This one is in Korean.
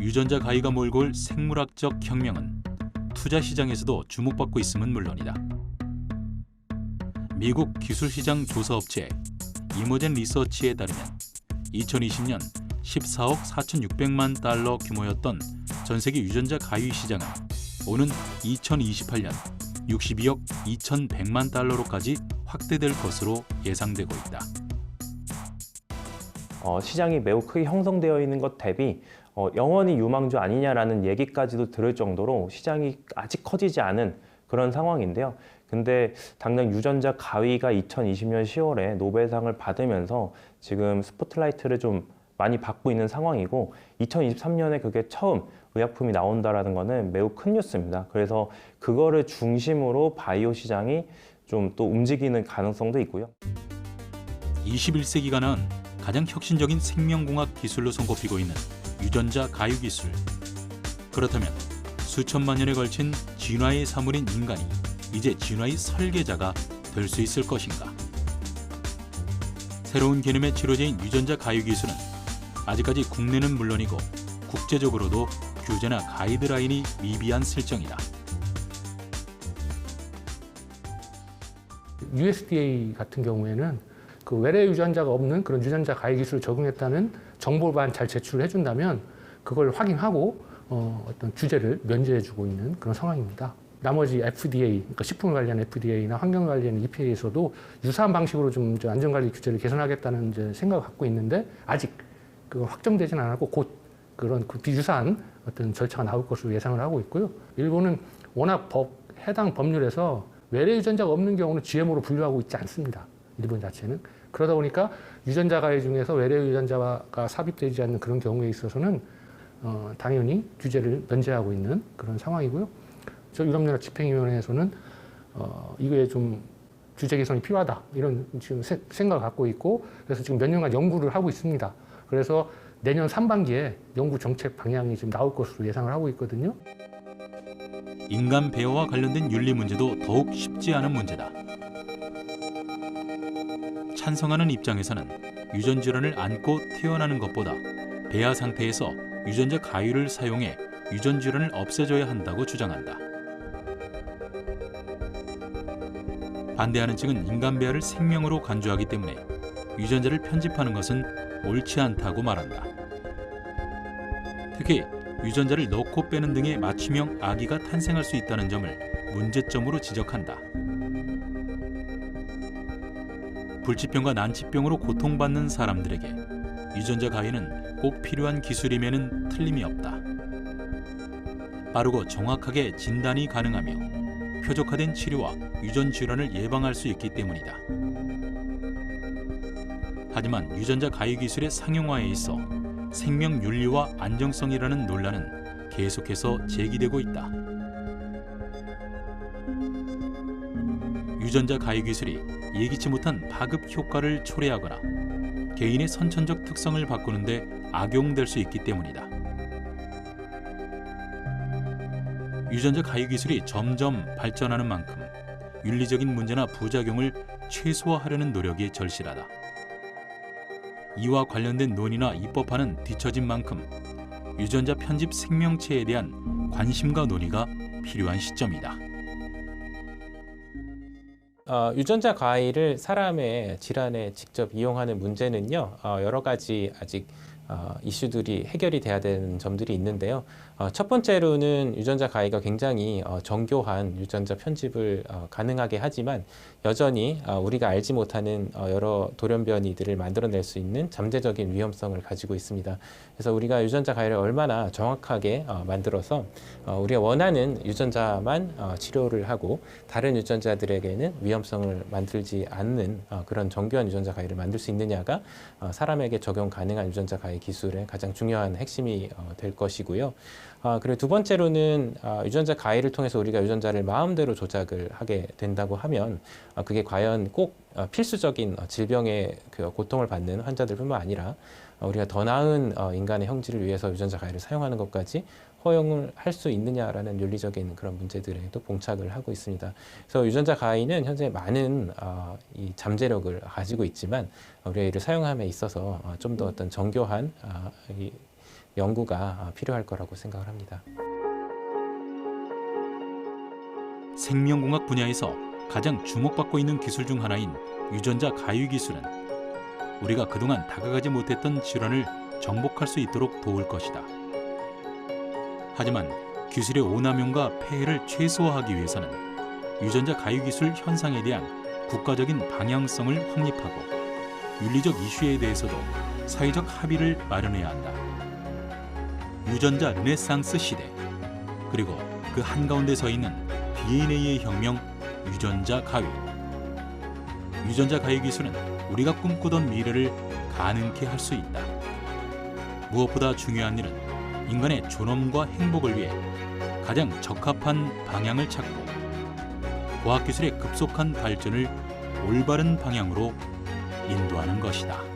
유전자 가위가 몰고 올 생물학적 혁명은 투자 시장에서도 주목받고 있음은 물론이다. 미국 기술시장 조사업체 이모젠 리서치에 따르면 2020년 14억 4,600만 달러 규모였던 전 세계 유전자 가위 시장은 오는 2028년 62억 2,100만 달러로까지 확대될 것으로 예상되고 있다. 시장이 매우 크게 형성되어 있는 것 대비 영원히 유망주 아니냐라는 얘기까지도 들을 정도로 시장이 아직 커지지 않은 그런 상황인데요. 근데 당장 유전자 가위가 2020년 10월에 노벨상을 받으면서 지금 스포트라이트를 좀 많이 받고 있는 상황이고 2023년에 그게 처음 의약품이 나온다라는 거는 매우 큰 뉴스입니다. 그래서 그거를 중심으로 바이오 시장이 좀 또 움직이는 가능성도 있고요. 21세기가 낳은 가장 혁신적인 생명공학 기술로 손꼽히고 있는 유전자 가위 기술. 그렇다면 수천만 년에 걸친 진화의 사물인 인간이 이제 진화의 설계자가 될 수 있을 것인가? 새로운 개념의 치료제인 유전자 가위 기술은 아직까지 국내는 물론이고 국제적으로도 규제나 가이드라인이 미비한 실정이다. USDA 같은 경우에는 그 외래 유전자가 없는 그런 유전자 가위 기술을 적용했다는 정보만 잘 제출해 준다면 그걸 확인하고 어떤 규제를 면제해주고 있는 그런 상황입니다. 나머지 FDA, 그러니까 식품 관련 FDA나 환경 관련 EPA에서도 유사한 방식으로 좀 안전관리 규제를 개선하겠다는 이제 생각을 갖고 있는데 아직 그 확정되지는 않았고 곧 그런 비유사한 어떤 절차가 나올 것으로 예상을 하고 있고요. 일본은 워낙 해당 법률에서 외래 유전자가 없는 경우는 GMO로 분류하고 있지 않습니다. 일본 자체는. 그러다 보니까 유전자 가위 중에서 외래 유전자가 삽입되지 않는 그런 경우에 있어서는 당연히 규제를 면제하고 있는 그런 상황이고요. 저 유럽연합 집행위원회에서는 이거에 좀 규제 개선이 필요하다 이런 지금 생각을 갖고 있고 그래서 지금 몇 년간 연구를 하고 있습니다. 그래서 내년 상반기에 연구 정책 방향이 지금 나올 것으로 예상을 하고 있거든요. 인간 배어와 관련된 윤리 문제도 더욱 쉽지 않은 문제다. 찬성하는 입장에서는 유전 질환을 안고 태어나는 것보다 배아 상태에서 유전자 가위를 사용해 유전 질환을 없애줘야 한다고 주장한다. 반대하는 측은 인간 배아를 생명으로 간주하기 때문에 유전자를 편집하는 것은 옳지 않다고 말한다. 특히 유전자를 넣고 빼는 등의 맞춤형 아기가 탄생할 수 있다는 점을 문제점으로 지적한다. 불치병과 난치병으로 고통받는 사람들에게 유전자 가위는 꼭 필요한 기술임에는 틀림이 없다. 빠르고 정확하게 진단이 가능하며 표적화된 치료와 유전 질환을 예방할 수 있기 때문이다. 하지만 유전자 가위 기술의 상용화에 있어 생명 윤리와 안정성이라는 논란은 계속해서 제기되고 있다. 유전자 가위 기술이 예기치 못한 파급 효과를 초래하거나 개인의 선천적 특성을 바꾸는데 악용될 수 있기 때문이다. 유전자 가위 기술이 점점 발전하는 만큼 윤리적인 문제나 부작용을 최소화하려는 노력이 절실하다. 이와 관련된 논의나 입법화는 뒤처진 만큼 유전자 편집 생명체에 대한 관심과 논의가 필요한 시점이다. 유전자 가위를 사람의 질환에 직접 이용하는 문제는요, 여러 가지 아직 이슈들이 해결이 돼야 되는 점들이 있는데요. 첫 번째로는 유전자 가위가 굉장히 정교한 유전자 편집을 가능하게 하지만 여전히 우리가 알지 못하는 여러 돌연변이들을 만들어낼 수 있는 잠재적인 위험성을 가지고 있습니다. 그래서 우리가 유전자 가위를 얼마나 정확하게 만들어서 우리가 원하는 유전자만 치료를 하고 다른 유전자들에게는 위험성을 만들지 않는 그런 정교한 유전자 가위를 만들 수 있느냐가 사람에게 적용 가능한 유전자 가위 기술의 가장 중요한 핵심이 될 것이고요. 그리고 두 번째로는 유전자 가위를 통해서 우리가 유전자를 마음대로 조작을 하게 된다고 하면 그게 과연 꼭 필수적인 질병의 그 고통을 받는 환자들뿐만 아니라 우리가 더 나은 인간의 형질을 위해서 유전자 가위를 사용하는 것까지 허용을 할 수 있느냐라는 윤리적인 그런 문제들에도 봉착을 하고 있습니다. 그래서 유전자 가위는 현재 많은 이 잠재력을 가지고 있지만 우리가 이를 사용함에 있어서 좀 더 어떤 정교한 연구가 필요할 거라고 생각을 합니다. 생명공학 분야에서 가장 주목받고 있는 기술 중 하나인 유전자 가유 기술은 우리가 그동안 다가가지 못했던 질환을 정복할 수 있도록 도울 것이다. 하지만 기술의 오남용과 폐해를 최소화하기 위해서는 유전자 가유 기술 현상에 대한 국가적인 방향성을 확립하고 윤리적 이슈에 대해서도 사회적 합의를 마련해야 한다. 유전자 르네상스 시대, 그리고 그 한가운데 서 있는 DNA의 혁명, 유전자 가유. 유전자 가유 기술은 우리가 꿈꾸던 미래를 가능케 할 수 있다. 무엇보다 중요한 일은 인간의 존엄과 행복을 위해 가장 적합한 방향을 찾고 과학기술의 급속한 발전을 올바른 방향으로 인도하는 것이다.